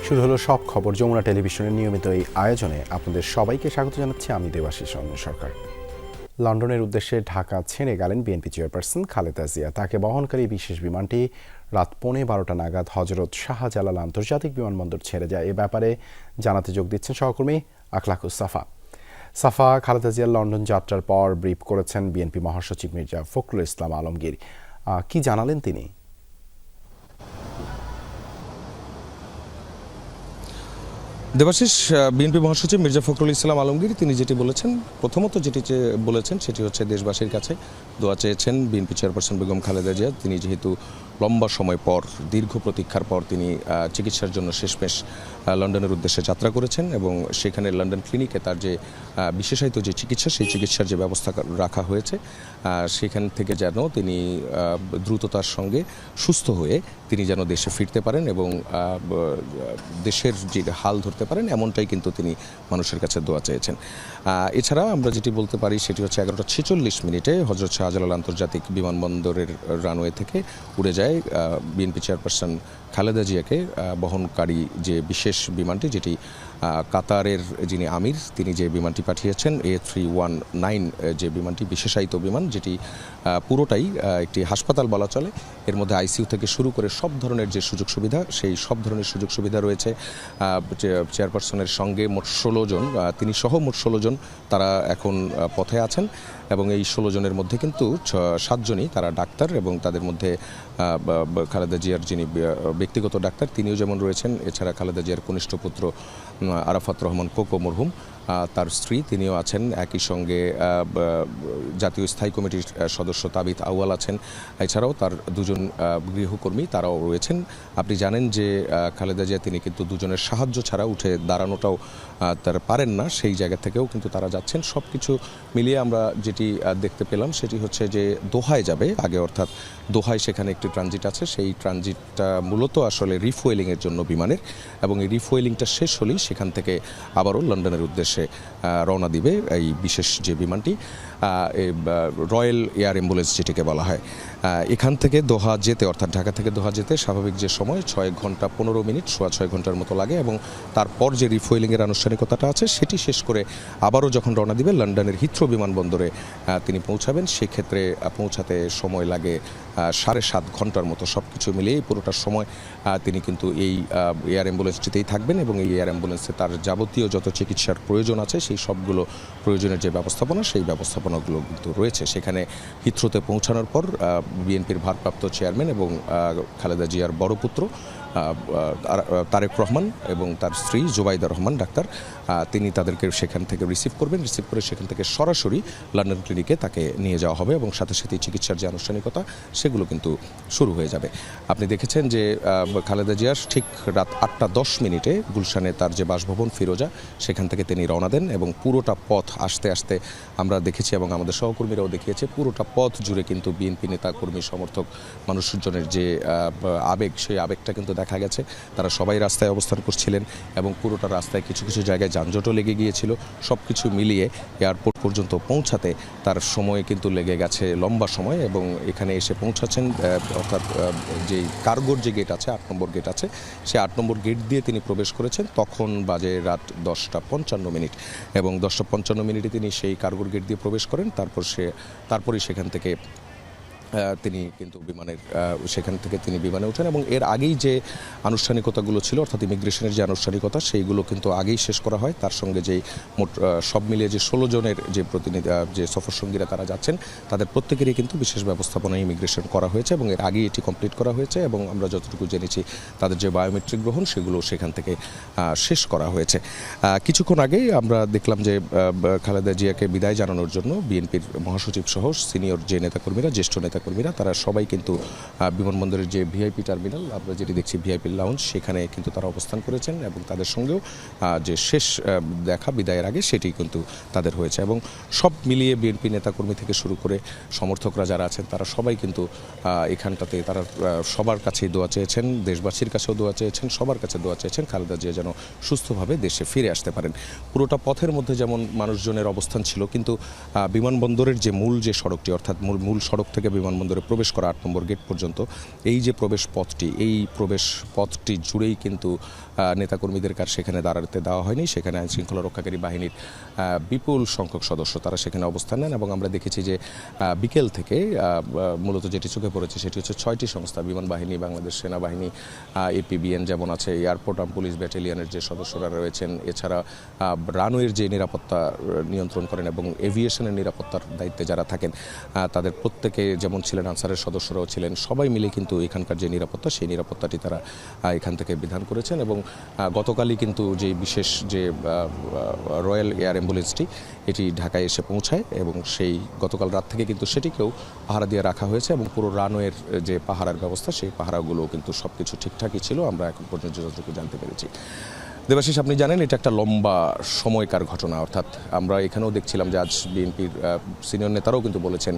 শুরু হলো সব খবর যমুনা টেলিভিশনের নিয়মিত এই আয়োজনে আপনাদের সবাইকে স্বাগত জানাচ্ছি আমি দেবাশিস রঞ্জন সরকার। লন্ডনের উদ্দেশ্যে ঢাকা ছেড়ে গেলেন বিএনপি চেয়ারপারসন খালেদা জিয়া। তাকে বহনকারী বিশেষ বিমানটি রাত 12:15 নাগাদ হজরত শাহজালাল আন্তর্জাতিক বিমানবন্দর ছেড়ে যায়। এ ব্যাপারে জানাতে যোগ দিচ্ছেন সহকর্মী আখলাকুস সাফা। খালেদা জিয়ার লন্ডন যাত্রার পর ব্রিফ করেছেন বিএনপি মহাসচিব মির্জা ফখরুল ইসলাম আলমগীর। কি জানালেন তিনি? দেবাশিস, বিএনপি মহাসচিব মির্জা ফখরুল ইসলাম আলমগীর তিনি যেটি বলেছেন, প্রথমত যেটি বলেছেন সেটি হচ্ছে দেশবাসীর কাছে দোয়া চেয়েছেন বিএনপি চেয়ারপারসন বেগম খালেদা জিয়া। তিনি যেহেতু লম্বা সময় পর, দীর্ঘ প্রতীক্ষার পর তিনি চিকিৎসার জন্য শেষমেশ লন্ডনের উদ্দেশ্যে যাত্রা করেছেন এবং সেখানে লন্ডন ক্লিনিকে তার যে বিশেষায়িত যে চিকিৎসা, সেই চিকিৎসার যে ব্যবস্থা রাখা হয়েছে সেখান থেকে যেন তিনি দ্রুততার সঙ্গে সুস্থ হয়ে তিনি যেন দেশে ফিরতে পারেন এবং দেশের যে হাল ধরতে পারেন, এমনটাই কিন্তু তিনি মানুষের কাছে দোয়া চেয়েছেন। এছাড়া আমরা যেটি বলতে পারি সেটি হচ্ছে 11:46 হজরত শাহজালাল আন্তর্জাতিক বিমানবন্দরের রানওয়ে থেকে উড়ে যায় বিএনপি চেয়ারপারসন খালেদা জিয়াকে বহনকারী যে বিশেষ বিমানটি, যেটি কাতারের যিনি আমির তিনি যে বিমানটি পাঠিয়েছেন A319 যে বিমানটি, বিশেষায়িত বিমান, যেটি পুরোটাই একটি হাসপাতাল বলা চলে। এর মধ্যে আইসিইউ থেকে শুরু করে সব ধরনের যে সুযোগ সুবিধা, সেই সব ধরনের সুযোগ সুবিধা রয়েছে। চেয়ারপারসনের সঙ্গে মোট 16 জন, তিনি সহ মোট 16 জন তারা এখন পথে আছেন এবং এই 16 জনের মধ্যে কিন্তু 7 জনই তারা ডাক্তার এবং তাদের মধ্যে খালেদা জিয়ার যিনি ব্যক্তিগত ডাক্তার তিনিও যেমন রয়েছেন। এছাড়া খালেদা জিয়ার কনিষ্ঠ পুত্র আরাফাত রহমান কোকো মরহুম, তার স্ত্রী তিনিও আছেন। একই সঙ্গে জাতীয় স্থায়ী কমিটির সদস্য তাবিত আউয়াল আছেন। এছাড়াও তার দুজন গৃহকর্মী তারাও রয়েছেন। আপনি জানেন যে খালেদা জিয়া তিনি কিন্তু দুজনের সাহায্য ছাড়া উঠে দাঁড়ানোটাও তারা পারেন না, সেই জায়গা থেকেও কিন্তু তারা যাচ্ছেন। সব কিছু মিলিয়ে আমরা যেটি দেখতে পেলাম সেটি হচ্ছে যে দোহায় যাবে আগে, অর্থাৎ দোহায় সেখানে একটি ট্রানজিট আছে। সেই ট্রানজিটটা মূলত আসলে রিফুয়েলিংয়ের জন্য বিমানের, এবং এই রিফুয়েলিংটা শেষ হলেই সেখান থেকে আবারও লন্ডনের উদ্দেশ্যে রওনা দিবে এই বিশেষ যে বিমানটি, রয়্যাল এয়ার অ্যাম্বুলেন্স যেটিকে বলা হয়। এখান থেকে দোহা যেতে, অর্থাৎ ঢাকা থেকে দোহা যেতে স্বাভাবিক যে সময় 6 ঘন্টা 15 মিনিট, 6.25 ঘন্টার মতো লাগে এবং তারপর যে রিফুয়েলিংয়ের আনুষ্ঠানিকতাটা আছে সেটি শেষ করে আবারও যখন রওনা দিবে লন্ডনের হিথ্রো বিমানবন্দরে তিনি পৌঁছাবেন। সেক্ষেত্রে পৌঁছাতে সময় লাগে 7.5 ঘন্টার মতো। সব কিছু মিলিয়ে পুরোটা সময় তিনি কিন্তু এই এয়ার অ্যাম্বুলেন্সটিতেই থাকবেন এবং এই এয়ার অ্যাম্বুলেন্সে তার যাবতীয় যত চিকিৎসার প্রয়োজন আছে সেই সবগুলো প্রয়োজনের যে ব্যবস্থাপনা, সেই ব্যবস্থাপনাগুলো কিন্তু রয়েছে। সেখানে হিথ্রোতে পৌঁছানোর পর বিএনপির ভারপ্রাপ্ত চেয়ারম্যান এবং খালেদা জিয়ার বড় পুত্র তারেক রহমান এবং তার স্ত্রী জোবাইদা রহমান ডাক্তার, তিনি তাদেরকে সেখান থেকে রিসিভ করবেন। রিসিভ করে সেখান থেকে সরাসরি লন্ডন ক্লিনিকে তাকে নিয়ে যাওয়া হবে এবং সাথে সাথে চিকিৎসার যে আনুষ্ঠানিকতা সেগুলো কিন্তু শুরু হয়ে যাবে। আপনি দেখেছেন যে খালেদা জিয়ার ঠিক রাত 8:10 গুলশানে তার যে বাসভবন ফিরোজা, সেখান থেকে তিনি রওনা দেন এবং পুরোটা পথ আস্তে আস্তে আমরা দেখেছি এবং আমাদের সহকর্মীরাও দেখিয়েছে, পুরোটা পথ জুড়ে কিন্তু বিএনপি নেতা কর্মী সমর্থক মানুষজনের যে আবেগ, সেই আবেগটা কিন্তু দেখা গেছে। তারা সবাই রাস্তায় অবস্থান করছিলেন এবং পুরোটা রাস্তায় কিছু কিছু জায়গায় যানজটও লেগে গিয়েছিল। সব কিছু মিলিয়ে এয়ারপোর্ট পর্যন্ত পৌঁছাতে তার সময় কিন্তু লেগে গেছে লম্বা সময় এবং এখানে এসে পৌঁছাচ্ছেন, অর্থাৎ যে কার্গোর যে গেট আছে, 8 নম্বর গেট আছে, সেই 8 নম্বর গেট দিয়ে তিনি প্রবেশ করেছেন। তখন বাজে রাত 10:55 এবং 10:55 তিনি সেই কার্গোর গেট দিয়ে প্রবেশ করেন। তারপরেই সেখান থেকে তিনি কিন্তু সেখান থেকে তিনি বিমানে ওঠেন এবং এর আগেই যে আনুষ্ঠানিকতাগুলো ছিল, অর্থাৎ ইমিগ্রেশনের যে আনুষ্ঠানিকতা, সেইগুলো কিন্তু আগেই শেষ করা হয়। তার সঙ্গে যেই মোট সব মিলিয়ে যে 16 জনের যে প্রতিনিধি, যে সফরসঙ্গীরা তারা যাচ্ছেন, তাদের প্রত্যেকেরই কিন্তু বিশেষ ব্যবস্থাপনায় ইমিগ্রেশন করা হয়েছে এবং এর আগেই এটি কমপ্লিট করা হয়েছে এবং আমরা যতটুকু জেনেছি তাদের যে বায়োমেট্রিক গ্রহণ সেগুলো সেখান থেকে শেষ করা হয়েছে। কিছুক্ষণ আগেই আমরা দেখলাম যে খালেদা জিয়াকে বিদায় জানানোর জন্য বিএনপির মহাসচিব সহ সিনিয়র যে নেতাকর্মীরা, জ্যেষ্ঠ নেতাকর্মীরা, তারা সবাই কিন্তু বিমানবন্দরের যে ভিআইপি টার্মিনাল, আমরা যেটি দেখছি ভিআইপি লাউঞ্জ, সেখানে কিন্তু তারা অবস্থান করেছেন এবং তাদের সঙ্গেও যে শেষ দেখা বিদায়ের আগে সেটি কিন্তু তাদের হয়েছে এবং সব মিলিয়ে বিএনপি নেতাকর্মী থেকে শুরু করে সমর্থকরা যারা আছেন তারা সবাই কিন্তু এখানটাতে তারা সবার কাছেই দোয়া চেয়েছেন, দেশবাসীর কাছেও দোয়া চেয়েছেন, সবার কাছে দোয়া চেয়েছেন খালেদা জিয়া যেন সুস্থভাবে দেশে ফিরে আসতে পারেন। পুরোটা পথের মধ্যে যেমন মানুষজনের অবস্থান ছিল, কিন্তু বিমানবন্দরের যে মূল যে সড়কটি, অর্থাৎ মূল সড়ক থেকে বিমানবন্দরে প্রবেশ করা 8 নম্বর গেট পর্যন্ত এই যে প্রবেশ পথটি জুড়েই কিন্তু নেতাকর্মীদের কার সেখানে দাঁড়াতে দেওয়া হয়নি। সেখানে আইনশৃঙ্খলা রক্ষাকারী বাহিনীর বিপুল সংখ্যক সদস্য তারা সেখানে অবস্থান নেন এবং আমরা দেখেছি যে বিকেল থেকে মূলত যেটি চোখে পড়েছে সেটি হচ্ছে 6টি সংস্থা, বিমান বাহিনী, বাংলাদেশ সেনাবাহিনী, এপিবিএন যেমন আছে, এয়ারপোর্ট আর্ম পুলিশ ব্যাটালিয়নের যে সদস্যরা রয়েছেন, এছাড়া রানওয়ের যে নিরাপত্তা নিয়ন্ত্রণ করেন এবং এভিয়েশনের নিরাপত্তার দায়িত্বে যারা থাকেন তাদের প্রত্যেকে যেমন ছিলেন, আনসারের সদস্যরাও ছিলেন, সবাই মিলে কিন্তু এখানকার যে নিরাপত্তা সেই নিরাপত্তাটি তারা এখান থেকে বিধান করেছেন। এবং গতকালই কিন্তু যে বিশেষ যে রয়্যাল এয়ার অ্যাম্বুলেন্সটি এটি ঢাকায় এসে পৌঁছায় এবং সেই গতকাল রাত থেকে কিন্তু সেটিকেও পাহারা দিয়ে রাখা হয়েছে এবং পুরো রানওয়ের যে পাহারার ব্যবস্থা সেই পাহারাগুলো কিন্তু সব কিছু ঠিকঠাকই ছিল, আমরা এখন পর্যন্ত যতটুকু জানতে পেরেছি। দেবাশিস, আপনি জানেন এটা একটা লম্বা সময়কার ঘটনা, অর্থাৎ আমরা এখানেও দেখছিলাম যে আজ বিএনপির সিনিয়র নেতারাও কিন্তু বলেছেন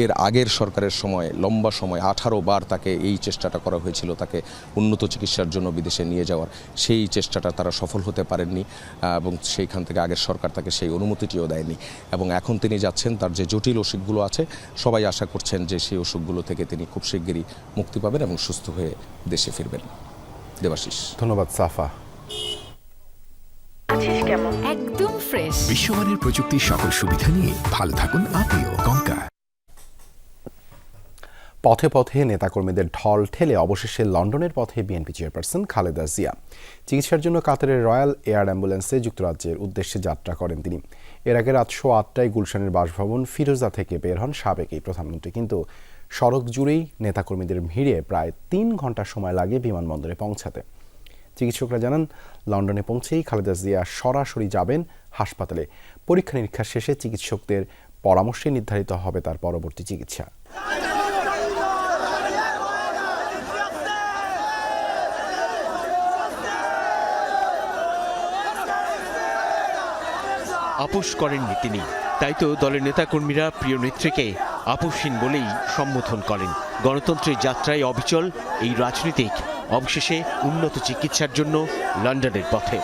এর আগের সরকারের সময় লম্বা সময় 18 বার তাকে এই চেষ্টাটা করা হয়েছিল তাকে উন্নত চিকিৎসার জন্য বিদেশে নিয়ে যাওয়ার, সেই চেষ্টাটা তারা সফল হতে পারেননি এবং সেইখান থেকে আগের সরকার তাকে সেই অনুমতিটিও দেয়নি এবং এখন তিনি যাচ্ছেন, তার যে জটিল অসুখগুলো আছে সবাই আশা করছেন যে সেই অসুখগুলো থেকে তিনি খুব শিগগিরই মুক্তি পাবেন এবং সুস্থ হয়ে দেশে ফিরবেন। দেবাশিস, ধন্যবাদ সাফা। একদম ফ্রেশ বিশ্বমানের প্রযুক্তির সকল সুবিধা নিয়ে ভালো থাকুন আপনিও। কঙ্কা। পথে পথে নেতাকর্মীদের ঢল ঠেলে অবশেষে লন্ডনের পথে বিএনপি চেয়ারপারসন খালেদা জিয়া চিকিৎসার জন্য কাতারের রয়্যাল এয়ার অ্যাম্বুলেন্সে যুক্তরাজ্যের উদ্দেশ্যে যাত্রা করেন তিনি। এর আগে রাত 8:30টায় গুলশানের বাসভবন ফিরোজা থেকে বের হন সাবেক এই প্রধানমন্ত্রী, কিন্তু সড়ক জুড়েই নেতাকর্মীদের ভিড়ে প্রায় 3 ঘন্টা সময় লাগে বিমানবন্দরে পৌঁছাতে। চিকিৎসকরা জানান, লন্ডনে পৌঁছেই খালেদা জিয়া সরাসরি যাবেন হাসপাতালে। পরীক্ষা নিরীক্ষা শেষে চিকিৎসকদের পরামর্শে নির্ধারিত হবে তার পরবর্তী চিকিৎসা। আপোষ করেননি তিনি, তাই তো দলের নেতাকর্মীরা প্রিয় নেত্রীকে আপোষহীন বলেই সম্বোধন করেন। গণতন্ত্রের যাত্রায় অবিচল এই রাজনীতিক অবশেষে উন্নত চিকিৎসার জন্য লন্ডনের পথে।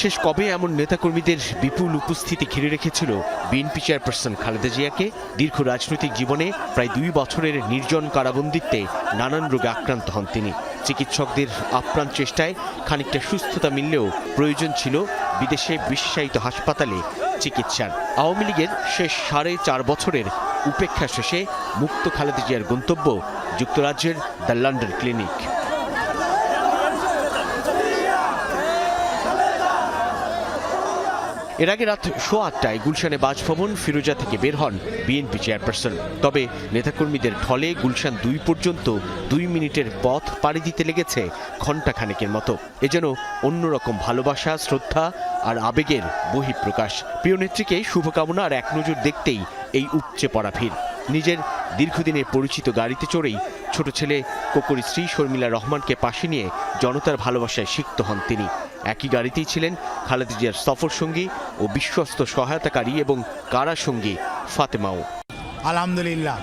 শেষ কবে এমন নেতাকর্মীদের বিপুল উপস্থিতি ঘিরে রেখেছিল বিএনপি চেয়ারপারসন খালেদা জিয়াকে? দীর্ঘ রাজনৈতিক জীবনে প্রায় 2 বছরের নির্জন কারাবন্দিত্বে নানান রোগে আক্রান্ত হন তিনি। চিকিৎসকদের আপ্রাণ চেষ্টায় খানিকটা সুস্থতা মিললেও প্রয়োজন ছিল বিদেশে বিশেষায়িত হাসপাতালে চিকিৎসার। আওয়ামী লীগের শেষ 4.5 বছরের উপেক্ষা শেষে মুক্ত খালেদা জিয়ার গন্তব্য যুক্তরাজ্যের দ্য লন্ডন ক্লিনিক। এর আগে রাত 8:30টায় গুলশানে বাসভবন ফিরোজা থেকে বের হন বিএনপি চেয়ারপারসন। তবে নেতাকর্মীদের ঢলে গুলশান 2 পর্যন্ত 2 মিনিটের পথ পাড়ি দিতে লেগেছে ঘণ্টাখানেকের মতো। এ যেন অন্যরকম ভালোবাসা, শ্রদ্ধা আর আবেগের বহিঃপ্রকাশ। প্রিয় নেত্রীকে শুভকামনা আর এক নজর দেখতেই এই উপচে পড়া ভিড়। নিজের দীর্ঘদিনের পরিচিত গাড়িতে চড়েই ছোট ছেলে কোকরি শ্রী শর্মিলা রহমানকে পাশে নিয়ে জনতার ভালোবাসায় সিক্ত হন তিনি। একই গাড়িতেই ছিলেন খালেদা জিয়ার সফর সঙ্গী ও বিশ্বস্ত সহায়তাকারী এবং কারা সঙ্গী ফাতেমাও। আলহামদুলিল্লাহ,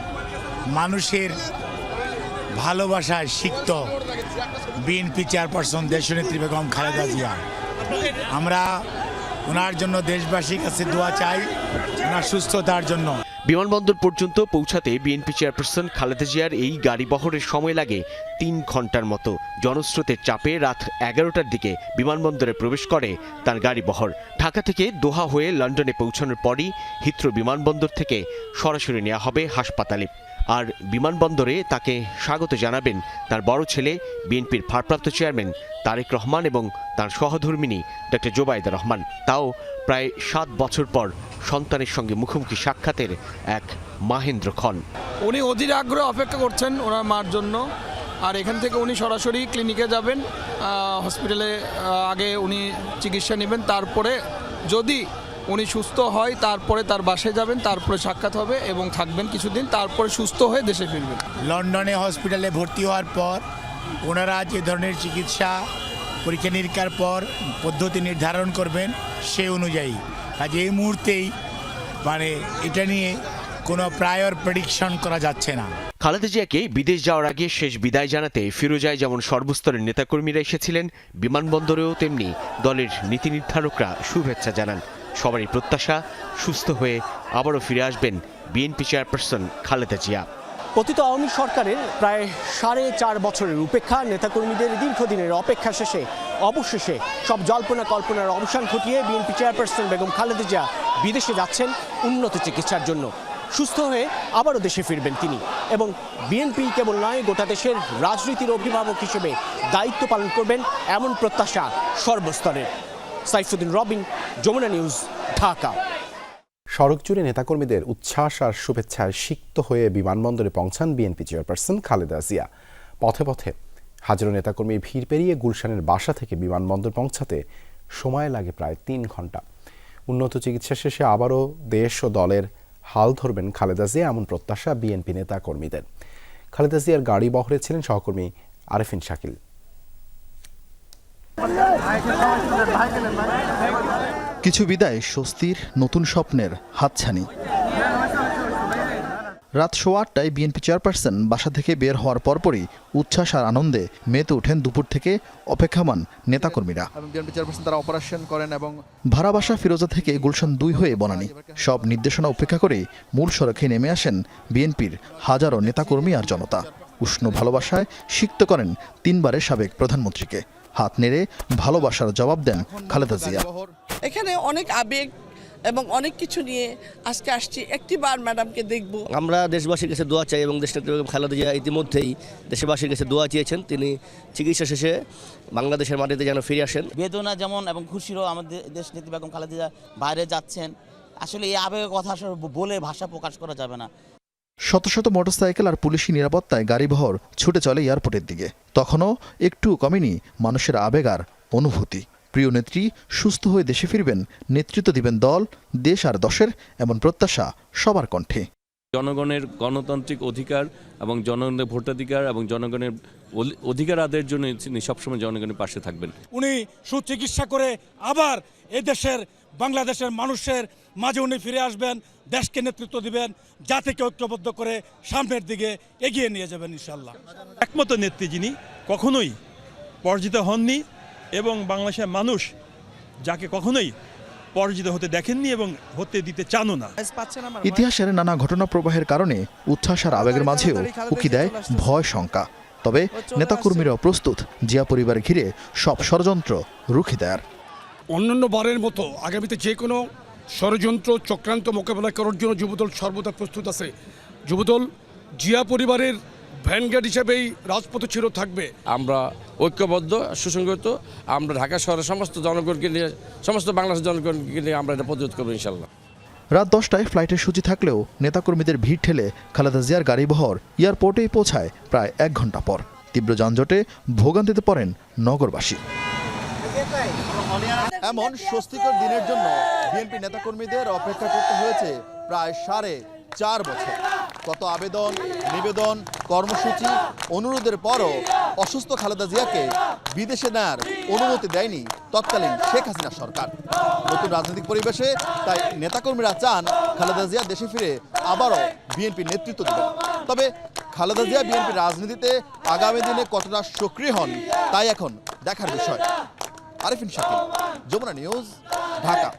মানুষের ভালোবাসায় সিক্ত বিএনপি চেয়ারপারসন দেশনেত্রী বেগম খালেদা জিয়া। আমরা ওনার জন্য দেশবাসীর কাছে দোয়া চাই, ওনার সুস্থতার জন্য। বিমানবন্দর পর্যন্ত পৌঁছাতে বিএনপি চেয়ারপারসন খালেদা জিয়ার এই গাড়ি বহরের সময় লাগে 3 ঘন্টার মতো। জনস্রোতের চাপে রাত 11টার দিকে বিমানবন্দরে প্রবেশ করে তার গাড়ি বহর। ঢাকা থেকে দোহা হয়ে লন্ডনে পৌঁছানোর পরই হিথ্রো বিমানবন্দর থেকে সরাসরি নেওয়া হবে হাসপাতালে। আর বিমানবন্দরে তাকে স্বাগত জানাবেন তার বড় ছেলে বিএনপির ভারপ্রাপ্ত চেয়ারম্যান তারেক রহমান এবং তার সহধর্মিণী ডক্টর জোবাইদা রহমান। তাও প্রায় 7 বছর পর সন্তানের সঙ্গে মুখোমুখি সাক্ষাতের এক মাহেন্দ্র ক্ষণ। উনি অধীর আগ্রহ অপেক্ষা করছেন ওনার মার জন্য, আর এখান থেকে উনি সরাসরি ক্লিনিকে যাবেন, হসপিটালে আগে উনি চিকিৎসা নেবেন, তারপরে যদি উনি সুস্থ হয় তারপরে তার বাসায় যাবেন, তারপরে সাক্ষাৎ হবে এবং থাকবেন কিছুদিন, তারপরে সুস্থ হয়ে দেশে ফিরবেন। লন্ডনে হসপিটালে ভর্তি হওয়ার পর ওনারা যে ধরনের চিকিৎসা পরীক্ষা নিরীক্ষার পর পদ্ধতি নির্ধারণ করবেন সে অনুযায়ী। আজ এই মুহূর্তেই এটা নিয়ে কোনো প্রায়র প্রেডিকশন করা যাচ্ছে না। খালেদা জিয়াকে বিদেশ যাওয়ার আগে শেষ বিদায় জানাতে ফিরোজায় যেমন সর্বস্তরের নেতাকর্মীরা এসেছিলেন, বিমানবন্দরেও তেমনি দলের নীতি নির্ধারকরা শুভেচ্ছা জানান। সবারই প্রত্যাশা সুস্থ হয়ে আবারও ফিরে আসবেন বিএনপি চেয়ারপারসন খালেদা জিয়া। পতিত আওয়ামী সরকারের প্রায় 4.5 বছরের উপেক্ষা, নেতাকর্মীদের দীর্ঘদিনের অপেক্ষা শেষে অবশেষে সব জল্পনা কল্পনার অবসান ঘটিয়ে বিএনপি চেয়ারপারসন বেগম খালেদা জিয়া বিদেশে যাচ্ছেন উন্নত চিকিৎসার জন্য। সুস্থ হয়ে আবারও দেশে ফিরবেন তিনি এবং বিএনপি কেবল নয়, গোটা দেশের রাজনীতির অভিভাবক হিসেবে দায়িত্ব পালন করবেন এমন প্রত্যাশা সর্বস্তরের। সাইফুদ্দিন রবিন, যমুনা নিউজ, ঢাকা। সড়ক জুড়ে নেতাকর্মীদের উচ্ছ্বাস আর শুভেচ্ছায় সিক্ত হয়ে বিমানবন্দরে পৌঁছান বিএনপি চেয়ারপারসন খালেদা জিয়া। পথে পথে হাজারো নেতাকর্মী ভিড় পেরিয়ে গুলশানের বাসা থেকে বিমানবন্দর পৌঁছাতে সময় লাগে প্রায় 3 ঘন্টা। উন্নত চিকিৎসা শেষে আবারও দেশ ও দলের হাল ধরবেন খালেদা জিয়া, এমন প্রত্যাশা বিএনপি নেতাকর্মীদের। খালেদা জিয়ার গাড়ি বহরে ছিলেন সহকর্মী আরেফিন শাকিল। কিছু বিদায় স্বস্তির, নতুন স্বপ্নের হাতছানি। রাত 8:15টায় বিএনপি চেয়ারপারসন বাসা থেকে বের হওয়ার পরপরই উচ্ছ্বাস আর আনন্দে মেতে ওঠেন দুপুর থেকে অপেক্ষামান নেতাকর্মীরা। বিএনপি চেয়ারপারসন তারা অপারেশন করেন এবং ভাড়া বাসা ফিরোজা থেকে গুলশান 2 হয়ে বনানী। সব নির্দেশনা উপেক্ষা করে মূল সড়কে নেমে আসেন বিএনপির হাজারো নেতাকর্মী আর জনতা। উষ্ণ ভালোবাসায় সিক্ত করেন 3 বারের সাবেক প্রধানমন্ত্রীকে। হাত নেড়ে ভালোবাসার জবাব দেন খালেদা জিয়া। এখানে অনেক আবেগ এবং অনেক কিছু নিয়ে আজকে আসছি, একটিবার ম্যাডামকে দেখব। আমরা দেশবাসীর কাছে দোয়া চাই এবং দেশনেত্রী বেগম খালেদা জিয়া ইতিমধ্যেই দেশবাসীর কাছে দোয়া চেয়েছেন, তিনি চিকিৎসা শেষে বাংলাদেশের মাটিতে যেন ফিরে আসেন। বেদনা যেমন এবং খুশিরও আমাদের দেশনেত্রী বেগম খালেদা জিয়া বাইরে যাচ্ছেন, আসলে এই আবেগের কথা আসলে বলে ভাষা প্রকাশ করা যাবে না। শত শত মোটরসাইকেল আর পুলিশি নিরাপত্তায় গাড়িবহর ছুটে চলে এয়ারপোর্টের দিকে। তখনও একটু কমেনি মানুষের আবেগ আর অনুভূতি। প্রিয় নেত্রী সুস্থ হয়ে দেশে ফিরবেন, নেতৃত্ব দিবেন দল, দেশ আর দশের, এমন প্রত্যাশা সবার কণ্ঠে। জনগণের গণতান্ত্রিক অধিকার এবং জনগণের ভোটাধিকার এবং জনগণের অধিকার আদায়ের জন্য তিনি সবসময় জনগণের পাশে থাকবেন। উনি সুচিকিৎসা করে আবার এদেশের বাংলাদেশের মানুষের মাঝে উনি ফিরে আসবেন, দেশকে নেতৃত্ব দিবেন, জাতিকে ঐক্যবদ্ধ করে সামনের দিকে এগিয়ে নিয়ে যাবেন ইনশাল্লাহ। একমাত্র নেত্রী যিনি কখনোই পরাজিত হননি এবং বাংলাদেশের মানুষ যাকে কখনোই পরাজিত হতে দেখেননি এবং হতে দিতে চানও না। ইতিহাসের নানা ঘটনা প্রবাহের কারণে উচ্ছ্বাস আর আবেগের মাঝেও উকি দেয় ভয় শঙ্কা। তবে নেতাকর্মীরাও প্রস্তুত জিয়া পরিবার ঘিরে সব ষড়যন্ত্র রুখে দেয়ার। অন্যান্য বারের মতো আগামীতে যে কোনো ষড়যন্ত্র চক্রান্ত মোকাবেলা করার জন্য যুবদল সর্বদা প্রস্তুত আছে। যুবদল জিয়া পরিবারের ভ্যানগার্ড হিসেবেই রাজপথে ছিল থাকবে। আমরা ঐক্যবদ্ধ, সুসংগত, আমরা ঢাকা শহরের সমস্ত জনগণকে নিয়ে, সমস্ত বাংলাদেশের জনগণকে নিয়ে আমরা এটা প্রতিরোধ করবো ইনশাল্লাহ। রাত 10টায় ফ্লাইটের সূচি থাকলেও নেতাকর্মীদের ভিড় ঠেলে খালেদা জিয়ার গাড়িবহর এয়ারপোর্টেই পৌঁছায় প্রায় 1 ঘন্টা পর। তীব্র যানজটে ভোগান্তিতে পড়েন নগরবাসী। এমন স্বস্তিকর দিনের জন্য বিএনপি নেতাকর্মীদের অপেক্ষা করতে হয়েছে প্রায় 4.5 বছর। কত আবেদন, নিবেদন, কর্মসূচি, অনুরোধের পরও অসুস্থ খালেদা জিয়াকে বিদেশে নেয়ার অনুমতি দেয়নি তৎকালীন শেখ হাসিনা সরকার। নতুন রাজনৈতিক পরিবেশে তাই নেতাকর্মীরা চান খালেদা জিয়া দেশে ফিরে আবারও বিএনপির নেতৃত্ব দেবেন। তবে খালেদা জিয়া বিএনপির রাজনীতিতে আগামী দিনে কতটা সক্রিয় হন তাই এখন দেখার বিষয়। Arefin Shakil, Jamuna news, Dhaka.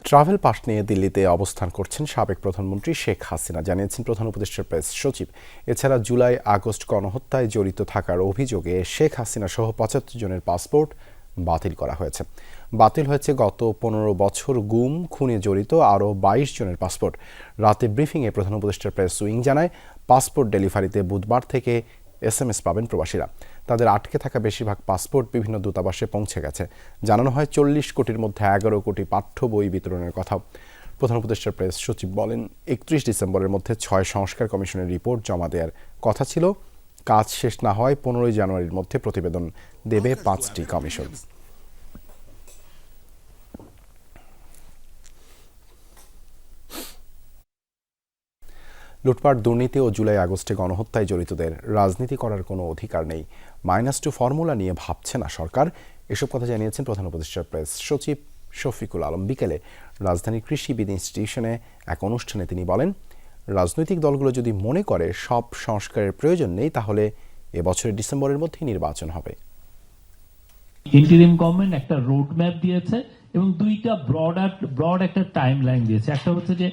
Travel pass নিয়ে দিল্লিতে অবস্থান করছেন সাবেক প্রধানমন্ত্রী শেখ হাসিনা, জানিয়েছেন প্রধান উপদেষ্টার প্রেস সচিব। এছাড়া জুলাই আগস্ট গণহত্যায় জড়িত থাকার অভিযোগে শেখ হাসিনা সহ 75 জনের পাসপোর্ট বাতিল করা হয়েছে। বাতিল হয়েছে গত 15 বছর গুম খুনে জড়িত আরও 22 জনের পাসপোর্ট। রাতে ব্রিফিংয়ে প্রধান উপদেষ্টার প্রেস উইং জানায়, পাসপোর্ট ডেলিভারিতে বুধবার থেকে SMS পাবেন প্রবাসীরা। তাদের আটকে থাকা বেশিরভাগ পাসপোর্ট বিভিন্ন দূতাবাসে পৌঁছে গেছে। জানানো হয় 40 কোটির মধ্যে 11 কোটি পাঠ্য বই বিতরণের কথা। প্রধান উপদেষ্টার প্রেস সচিব বলেন, 31 ডিসেম্বরের মধ্যে 6 সংস্কার কমিশনের রিপোর্ট জমা দেওয়ার কথা ছিল। কাজ শেষ না হয় 15 জানুয়ারির মধ্যে প্রতিবেদন দেবে 5টি কমিশন। লুটপাট, দুর্নীতি ও জুলাই আগস্টে গণহত্যায় জড়িতদের রাজনীতি করার কোনো অধিকার নেই। -2 ফর্মুলা নিয়ে ভাবছে না সরকার। এসব কথা জানিয়েছেন প্রধান উপদেষ্টার প্রেস সচিব শফিকুল আলম। বিকেলে রাজধানীর কৃষিবিদ ইনস্টিটিউশনে এক অনুষ্ঠানে তিনি বলেন, রাজনৈতিক দলগুলো যদি মনে করে সব সংস্কারের প্রয়োজন নেই, তাহলে এবছরের ডিসেম্বরের মধ্যেই নির্বাচন হবে। ইন্টারিম গভর্নমেন্ট একটা রোড ম্যাপ দিয়েছে এবং দুইটা ব্রড একটা টাইম লাইন দিয়েছে। একটা হচ্ছে যে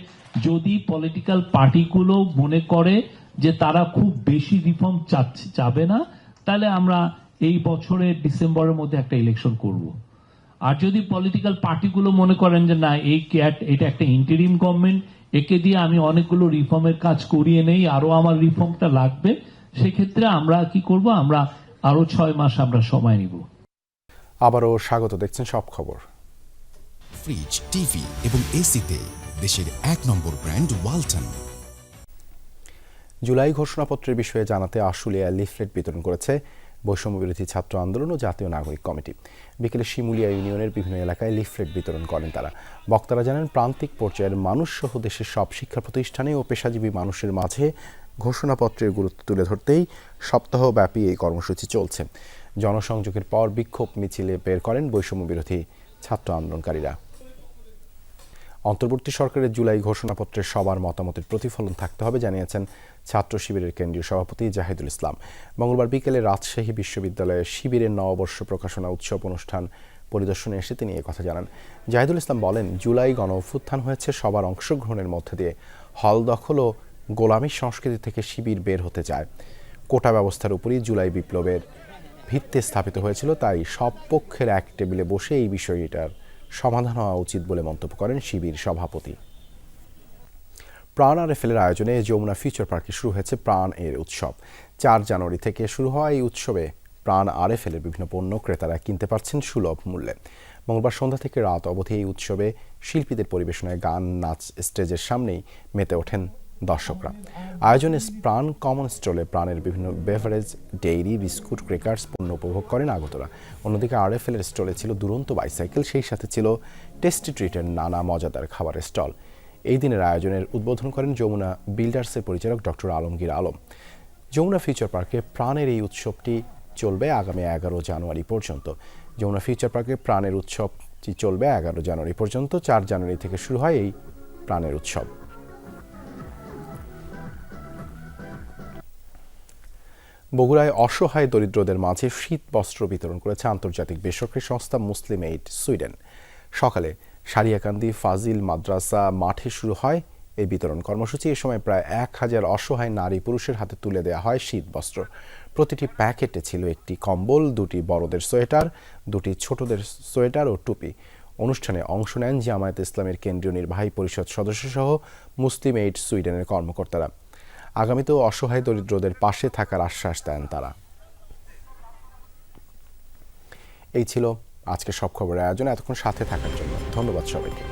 যদি পলিটিক্যাল পার্টিগুলো মনে করে যে তারা খুব বেশি রিফর্ম চাবে না, তাহলে আমরা এই বছরের ডিসেম্বরের মধ্যে একটা ইলেকশন করব। আর যদি পলিটিক্যাল পার্টিগুলো মনে করেন যে না এটা একটা ইন্টারিম গভর্নমেন্ট, একে দিয়ে আমি অনেকগুলো রিফর্মের কাজ করিয়ে নেই, আরো আমার রিফর্মটা লাগবে, সেক্ষেত্রে আমরা কি করব, আমরা আরো 6 মাস আমরা সময় নিব। আবারও স্বাগত, দেখছেন সব খবর। ফ্রিজ, টিভি এবং এসিতে দেশের 1 নম্বর ব্র্যান্ড ওয়ালটন। জুলাই ঘোষণাপত্রের বিষয়ে জানাতে আশুলিয়া লিফলেট বিতরণ করেছে বৈষম্য বিরোধী ছাত্র আন্দোলন ও জাতীয় নাগরিক কমিটি। বিকেলে শিমুলিয়া ইউনিয়নের বিভিন্ন এলাকায় লিফলেট বিতরণ করেন তারা। বক্তারা জানান, প্রান্তিক পর্যায়ের মানুষ সহ দেশের সব শিক্ষা প্রতিষ্ঠানে ও পেশাজীবী মানুষের মাঝে ঘোষণাপত্রের গুরুত্ব তুলে ধরতেই সপ্তাহব্যাপী এই কর্মসূচি চলছে। জনসংযোগের পর বিক্ষোভ মিছিলে বের করেন বৈষম্য বিরোধী ছাত্র আন্দোলনকারীরা। অন্তর্বর্তী সরকারের জুলাই ঘোষণাপত্রের সবার মতামতের প্রতিফলন থাকতে হবে জানিয়েছেন ছাত্র শিবিরের কেন্দ্রীয় সভাপতি জাহিদুল ইসলাম। মঙ্গলবার বিকেলে রাজশাহী বিশ্ববিদ্যালয়ে শিবিরের নববর্ষ প্রকাশনা উৎসব অনুষ্ঠান পরিদর্শনে এসে তিনি কথা জানান। জাহিদুল ইসলাম বলেন, জুলাই গণ অভ্যুত্থান হয়েছে সবার অংশগ্রহণের মধ্যে দিয়ে। হল দখল ও গোলামীর সংস্কৃতি থেকে শিবির বের হতে চায়। কোটা ব্যবস্থার উপরই জুলাই বিপ্লবের ভিত্তি স্থাপিত হয়েছিল, তাই সব পক্ষের এক টেবিলে বসে এই বিষয়টার সমাধান হওয়া উচিত বলে মন্তব্য করেন শিবির সভাপতি। প্রাণ আরএফএলের আয়োজনে যমুনা ফিউচার পার্কে শুরু হয়েছে প্রাণ এর উৎসব। 4 জানুয়ারি থেকে শুরু হওয়া এই উৎসবে প্রাণ আরএফএলের বিভিন্ন পণ্য ক্রেতারা কিনতে পারছেন সুলভ মূল্যে। মঙ্গলবার সন্ধ্যা থেকে রাত অবধি এই উৎসবে শিল্পীদের পরিবেশনায় গান, নাচ স্টেজের সামনেই মেতে ওঠেন দর্শকরা। আয়োজনে প্রাণ কমন স্টলে প্রাণের বিভিন্ন বেভারেজ, ডেইরি, বিস্কুট, ক্রেকার্স পণ্য উপভোগ করেন আগতরা। অন্যদিকে আরএফএলের স্টলে ছিল দুরন্ত বাইসাইকেল, সেই সাথে ছিল টেস্টি ট্রিটের নানা মজাদার খাবারের স্টল। এই দিনের আয়োজনের উদ্বোধন করেন যমুনা বিল্ডার্সের পরিচালক ডক্টর আলমগীর আলম। যমুনা ফিউচার পার্কে প্রাণের এই উৎসবটি চলবে আগামী 11 জানুয়ারি পর্যন্ত। যমুনা ফিউচার পার্কে প্রাণের উৎসবটি চলবে 11 জানুয়ারি পর্যন্ত। 4 জানুয়ারি থেকে শুরু হয় এই প্রাণের উৎসব। বগুড়ায় অসহায় দরিদ্রদের মাঝে শীত বস্ত্র বিতরণ করেছে আন্তর্জাতিক বেসরকারি সংস্থা মুসলিম এইড সুইডেন। সকালে সারিয়াকান্দি ফাজিল মাদ্রাসা মাঠে শুরু হয় এই বিতরণ কর্মসূচি। এ সময় প্রায় 1000 অসহায় নারী পুরুষের হাতে তুলে দেওয়া হয় শীত বস্ত্র। প্রতিটি প্যাকেটে ছিল একটি কম্বল, 2টি বড়দের সোয়েটার, 2টি ছোটদের সোয়েটার ও টুপি। অনুষ্ঠানে অংশ নেন জামায়াতে ইসলামের কেন্দ্রীয় নির্বাহী পরিষদ সদস্য সহ মুসলিম এইড সুইডেনের কর্মকর্তারা। আগামীতেও অসহায় দরিদ্রদের পাশে থাকার আশ্বাস দেন তারা। এই ছিল আজকে সব খবরের আয়োজন। এতক্ষণ সাথে থাকার জন্য ধন্যবাদ সবাইকে।